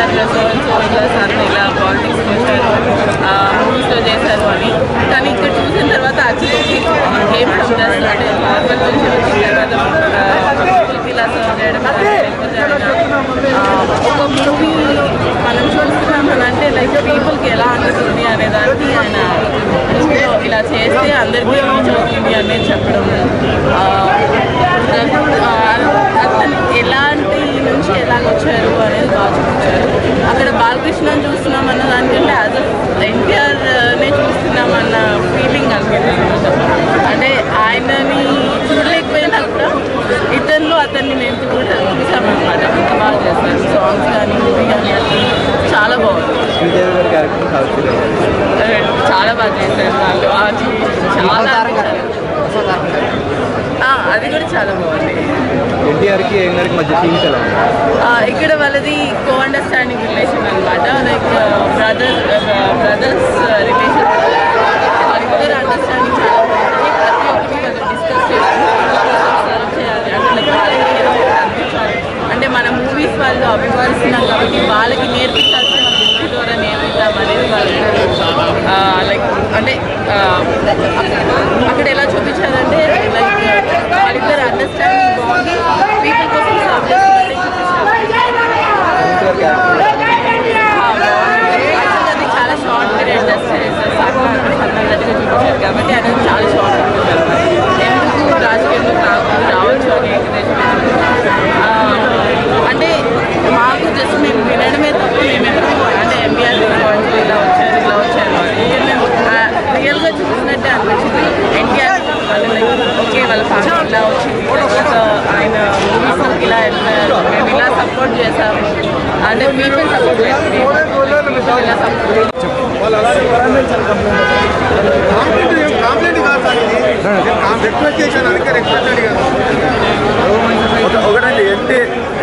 NTR sir ఇలా politics వచ్చారు, మూవీస్లో చేశారు అని. కానీ ఇక్కడ చూసిన తర్వాత యాక్చువల్లీ గేమ్ సబ్జెక్ట్స్ అంటే నార్మల్ నుంచి వచ్చిన తర్వాత ఇలా సర్వ్ చేయడం ఒక మూవీ మనం చూస్తున్నామని అంటే లైక్ పీపుల్కి ఎలా అందుతుంది అనే దానికి ఆయన ఇలా చేస్తే అందరికీ రీచ్ అవుతుంది అనేది చెప్పడం, అతను ఎలాంటి నుంచి ఎలాగొచ్చారు అనేది బాగా చూపించారు. అక్కడ బాలకృష్ణని చూస్తున్నాం అన్న దానికంటే యాజ్ ఎన్టీఆర్నే చూస్తున్నామన్న ఫీలింగ్ అనిపిస్తుంది. అంటే ఆయనని చూడలేకపోయినా కూడా ఇతరులు అతన్ని మేము చూసామన్నమాట. అంత బాగా చేస్తారు. సాంగ్స్ కానీ మూవీ కానీ చాలా బాగుంది. చాలా బాగా చేశారు వాళ్ళు. చాలా అది కూడా చాలా బాగుంది. ఇక్కడ వాళ్ళది కో అండర్స్టాండింగ్ రిలేషన్ అనమాట. Like brothers relation. వాళ్ళిద్దరు అండర్స్టాండింగ్ చాలా బాగుంటుంది. ప్రతి ఒక్కరికి వాళ్ళు డిస్కస్ చేయాలి అంటే అనిపించాలి. అంటే మన మూవీస్ వాళ్ళు అభిమానిస్తున్నాం కాబట్టి వాళ్ళకి నేర్పించాల్సిన మూవీ ద్వారా నేర్పిద్దాం అనేది వాళ్ళు లైక్ అంటే అక్కడ ఎలా చూపించారంటే లైక్ వాళ్ళిద్దరు అండర్స్టాండింగ్ బాగుంది. పీపుల్ కోసం సర్వ్ చేస్తున్నట్టే అది చాలా షార్ట్ పీరియడ్ జస్ట్ సన్నగా చూపించారు కాబట్టి అది చాలా షార్ట్ ఎందుకు రాజకీయంలో రావచ్చు అని అంటే మాకు జస్ట్ మేము వినడమే తప్ప మేమెప్పుడు అంటే ఎంబీఆర్ ఇలా వచ్చారు మేము రియల్గా చూసినట్టే అనిపించింది. ఎన్టీఆర్ వాళ్ళు లైక్ ఓకే వాళ్ళ ఫ్యామిలీ ఇలా వచ్చింది, ఆయన మూవీస్ ఇలా వెళ్తున్నారు, మేము ఇలా సపోర్ట్ చేసాము అంటే పీపుల్ సపోర్ట్ చేస్తాము ఇలా సపోర్ట్ ఒకటండి.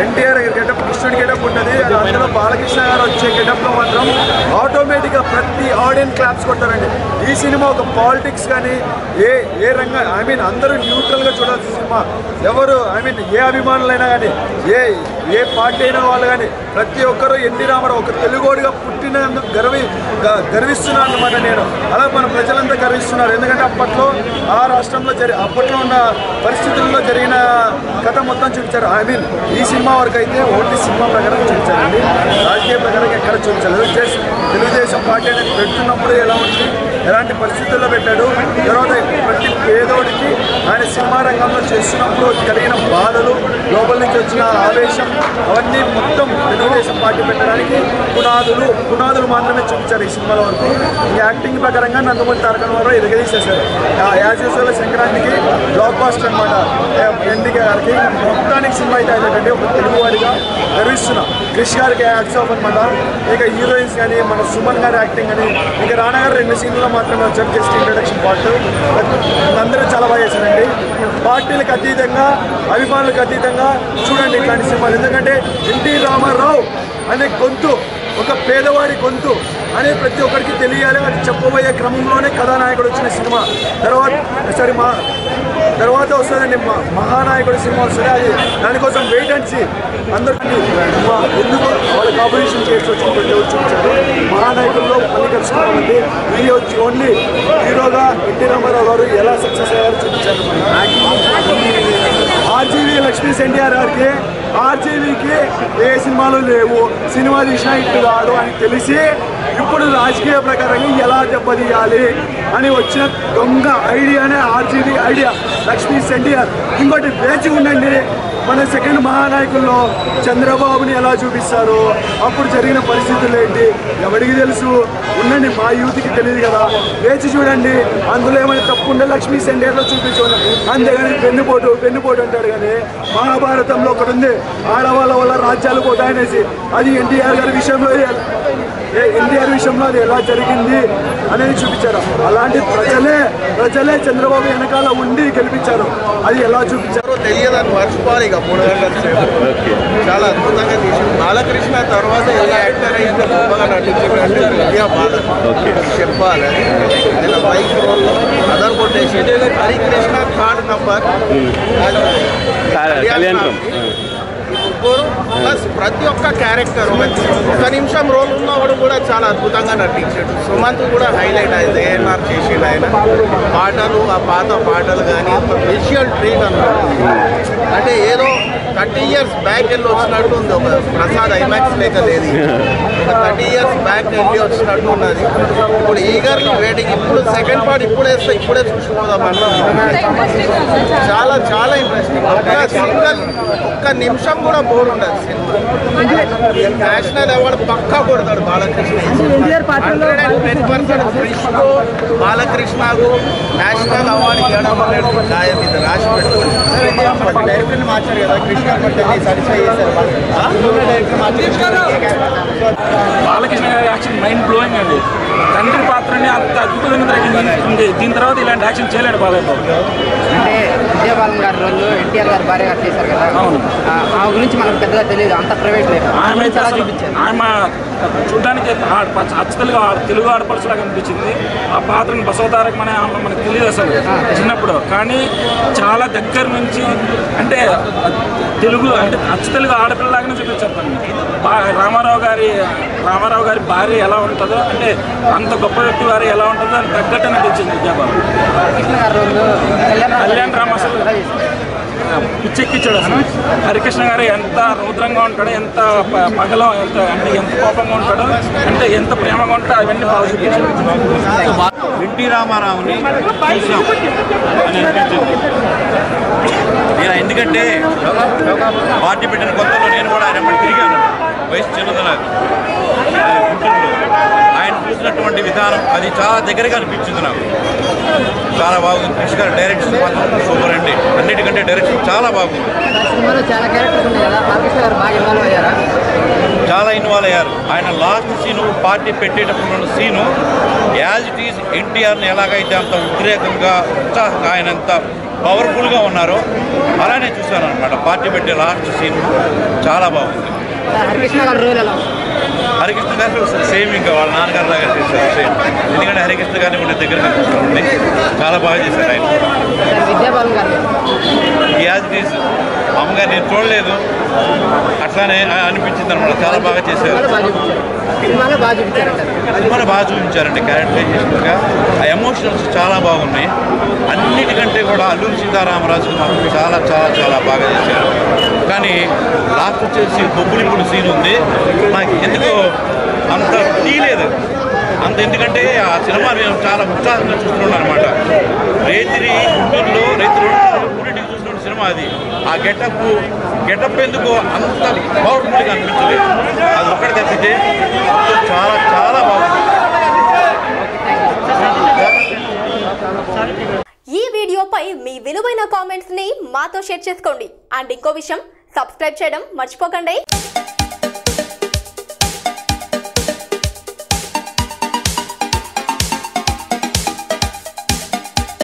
ఎన్టీఆర్ గెటప్ కృష్ణుడి గెటప్ ఉంటుంది. అందులో బాలకృష్ణ గారు వచ్చే గెటప్లో మాత్రం ఆటోమేటిక్గా ప్రతి ఆడియన్స్ క్లాప్స్ కొడతారండి. ఈ సినిమా ఒక పాలిటిక్స్ కానీ ఏ రంగం అందరూ న్యూట్రల్గా చూడాల్సిన సినిమా. ఎవరు ఏ అభిమానులైనా కానీ ఏ పార్టీ అయిన వాళ్ళు కానీ ప్రతి ఒక్కరూ ఎన్టీ రామారావు ఒక తెలుగోడిగా పుట్టినందుకు గర్విస్తున్నాను అన్నమాట నేను. అలా మన ప్రజలంతా గర్విస్తున్నారు. ఎందుకంటే అప్పట్లో ఆ రాష్ట్రంలో అప్పట్లో ఉన్న పరిస్థితుల్లో జరిగిన కథ మొత్తం చూపించారు. ఈ సినిమా వరకు అయితే ఓన్లీ సినిమా ప్రకారం చూపించారండి. రాజకీయ ప్రకారం ఎక్కడ చూపించలేదు. తెలుగుదేశం పార్టీ అనేది పెడుతున్నప్పుడు ఎలా ఉంటుంది, ఎలాంటి పరిస్థితుల్లో పెట్టాడు, తర్వాత ప్రతి పేదోడికి ఆయన సినిమా రంగంలో చేస్తున్నప్పుడు కలిగిన బాధలు, లోపల నుంచి వచ్చిన ఆవేశం అవన్నీ మొత్తం తెలుగుదేశం పార్టీ పెట్టడానికి పునాదులు మాత్రమే చూపించారు ఈ సినిమాలో వరకు. ఈ యాక్టింగ్ ప్రకారంగా నందమూరి తారక రామారావు ఎరగదీసేశారు. యాజ్ యూజువల్ సంక్రాంతికి బ్లాక్ బాస్టర్ అనమాట ఎన్టీఆర్ గారికి. మొత్తానికి సినిమా అయితే అయినట్టండి. ఒక తెలుగువాడిగా గర్విస్తున్నా. క్రిష్ గారికి యాక్ట్స్ ఆఫ్ అనమాట. ఇక హీరోయిన్స్ కానీ మన సుమన్ గారి యాక్టింగ్ కానీ, ఇక రానా గారు 2 సీన్లో మాత్రమే వచ్చారు. Just introduction part. అందరూ చాలా బాగా చేశారండి. పార్టీలకు అతీతంగా, అభిమానులకు అతీతంగా చూడండి ఇట్లాంటి సినిమాలు. ఎందుకంటే ఎన్టీ రామారావు అనే గొంతు ఒక పేదవాడి గొంతు అనే ప్రతి ఒక్కరికి తెలియాలి. అది చెప్పబోయే క్రమంలోనే కథానాయకుడు వచ్చిన సినిమా. తర్వాత వస్తుందండి మహానాయకుడు సినిమా వస్తుంది. అది దానికోసం వెయిట్ అండ్ సీ. అందరికీ ఎందుకు వాళ్ళ కాంపిటీషన్ చేసి చూపించారు. మహానాయకుల్లో మళ్ళీ కలుసుకున్నామండి. ఇది వచ్చి ఓన్లీ హీరోగా ఎన్టీ రామారావు గారు ఎలా సక్సెస్ అయ్యారో చూపించారు. ఆర్జీవీ లక్ష్మీ ఎన్టీఆర్ గారికి ఆర్జీవీకి ఏ సినిమాలు లేవు, సినిమా తీసినా ఇట్టు కాదు అని తెలిసి ఇప్పుడు రాజకీయ ప్రకారంగా ఎలా దెబ్బతీయాలి అని వచ్చిన దొంగ ఐడియానే ఆర్జీవీ ఐడియా లక్ష్మీ ఎన్టీఆర్. ఇంకోటి వేచి ఉండండి, మన సెకండ్ మహానాయకుల్లో చంద్రబాబుని ఎలా చూపిస్తారు, అప్పుడు జరిగిన పరిస్థితులు ఏంటి ఎవరికి తెలుసు. ఉండండి, మా యూత్కి తెలియదు కదా, వేచి చూడండి. అందులో ఏమైనా తప్పు ఉండే లక్ష్మీ ఎన్టీఆర్లో చూపించుకోండి. అంతేగాని వెన్నుపోటు అంటాడు. కానీ మహాభారతంలో ఒకటి ఉంది, ఆడవాళ్ళ వల్ల రాజ్యాలు పోతాయనేసి. అది ఎన్టీఆర్ గారి విషయంలో అది ఎలా జరిగింది అనేది చూపించారు. అలాంటి ప్రజలే చంద్రబాబు వెనకాల ఉండి గెలిపించారు. అది ఎలా చూపించారో తెలియదని మర్చిపోవాలి. ఇక 3 గంటల సేపు చాలా అద్భుతంగా తీసింది. బాలకృష్ణ తర్వాత ఎలా యాక్టర్ అయితే గొప్పగా నటించినట్టు చెప్పాలి. ఆయన బైక్ రోల్లో అదర్ కొట్టేసి Harikrishna third number score plus ప్రతి ఒక్క క్యారెక్టర్ ఒక నిమిషం రోల్ ఉన్నవాడు కూడా చాలా అద్భుతంగా నటించాడు. సుమంత్ కూడా హైలైట్ అయింది, ఏఎన్ఆర్ చేసిండు ఆయన పాటలు, ఆ పాత పాటలు కానీ ఒక విజువల్ ట్రీట్ అన్నమాట. అంటే ఏదో 30 years బ్యాక్ వెళ్ళి వచ్చినట్టు ఉంది. ఒక ప్రసాద్ ఐమాక్స్ లేక లేదు, ఒక 30 years బ్యాక్ వెళ్ళి వచ్చినట్టు ఉన్నది. ఇప్పుడు ఈగర్లీ వెయిటింగ్. ఇప్పుడు సెకండ్ పార్ట్ ఇప్పుడే చూసిపోదాం చాలా చాలా ఇంట్రెస్టింగ్. ఒక్క నిమిషం కూడా బోర్ ఉండదు సినిమా. నేషనల్ అవార్డు పక్కా కొడతాడు బాలకృష్ణ. 110% క్రిష్కు బాలకృష్ణకు నేషనల్ అవార్డు ఇవ్వడం అనేది ఖాయం. ఇది రాసి పెట్టుకోండి. డైరెక్టర్ని మార్చారు కదా, కృష్ణ సాటిస్ఫై చేశారు. బాలకృష్ణ గారి యాక్షన్ మైండ్ బ్లోయింగ్ అండి. తండ్రి పాత్రని అంత అద్భుతంగా తగ్గింది. దీని తర్వాత ఇలాంటి యాక్షన్ చేయలేడు బాలయ్య బాబు. అంటే విజయబాలన్ గారి రోజు ఎన్టీఆర్ గారు భార్య గారు చేశారు కదా, ఆమె గురించి మనకు పెద్దగా తెలియదు, అంత ప్రైవేట్ లేదు. ఆమె చూడడానికి అచ్చతలుగా తెలుగు ఆడపడుచులాగా అనిపించింది. ఆ పాత్రను బసవతారక మనకు తెలియదు అసలు చిన్నప్పుడు, కానీ చాలా దగ్గర నుంచి అంటే తెలుగు అంటే అచ్చతలుగు ఆడపిల్లలాగానే చూపించారు. రామారావు గారి భార్య ఎలా ఉంటుందో, అంటే అంత గొప్ప వ్యక్తి వారి ఎలా ఉంటుందో అని తగ్గట్టు నటించింది విజయబాలన్. కళ్యాణ్ రామ్ అసలు పిచ్చెక్కిచ్చాడు అసలు. హరికృష్ణ గారు ఎంత రౌద్రంగా ఉంటాడో, ఎంత పగలో ఎంత కోపంగా ఉంటాడో, అంటే ఎంత ప్రేమగా ఉంటాడో అవన్నీ బాగా చూపించాడు. ఎన్టీ రామారావుని చూసాం అని అనిపించింది. నేను ఎందుకంటే పార్టీ పెట్టిన కొత్తలో నేను కూడా ఆయన తిరిగాను, వయసు చిన్నదన గుంటూరులో. ఆయన చూసినటువంటి విధానం అది చాలా దగ్గరగా అనిపించింది నాకు. చాలా బాగుంది. కృష్ణ గారు డైరెక్షన్ మాత్రం సూపర్ అండి. అన్నిటికంటే డైరెక్షన్ చాలా బాగుంది. చాలా ఇన్వాల్వ్ అయ్యారు. ఆయన లాస్ట్ సీను పార్టీ పెట్టేటప్పుడు ఉన్న సీను యాజ్ ఇట్ ఈజ్ ఎన్టీఆర్ని ఎలాగైతే అంత ఉద్రేకంగా ఉత్సాహంగా ఆయన అంత పవర్ఫుల్గా ఉన్నారో అలానే చూశాను అనమాట. పార్టీ పెట్టే లాస్ట్ సీన్ చాలా బాగుంది. హరికృష్ణ గారు సేమ్ ఇంకా వాళ్ళ నాన్నగారు లాగా చేశారు సేమ్. ఎందుకంటే హరికృష్ణ గారిని కూడా దగ్గరగా చూసుకోండి, చాలా బాగా చేశారు ఆయన. యాజ్ ఇట్ ఈజ్ అమ్మగారు నేను చూడలేదు, అట్లానే అనిపించింది అనమాట. చాలా బాగా చేశారు. సినిమాలో బాగా చూపించారండి క్యారెక్టరైజేషన్గా. ఆ ఎమోషనల్స్ చాలా బాగున్నాయి. అన్నిటికంటే కూడా అల్లూరి సీతారామరాజు మాత్రం చాలా చాలా చాలా బాగా చేశారు. కానీ లాస్ట్ వచ్చేసి బొబ్బులిప్పుడు సీన్ ఉంది, నాకు ఎందుకో అంత తీయలేదు అంత. ఎందుకంటే ఆ సినిమా మేము చాలా ఉత్సాహంగా చూస్తున్నాం అనమాట. రైతురి గుంటూరులో ఊరింటికి చూస్తున్న సినిమా అది. ఆ గెటప్ ఎందుకు అంత పవర్ఫుల్గా అనిపించలేదు. అది ఒక్కటి తప్పితే చాలా చాలా బాగుంది. ఈ వీడియోపై మీ విలువైన కామెంట్స్ ని మాతో షేర్ చేసుకోండి. అండ్ ఇంకో విషయం, సబ్స్క్రైబ్ చేయడం మర్చిపోకండి.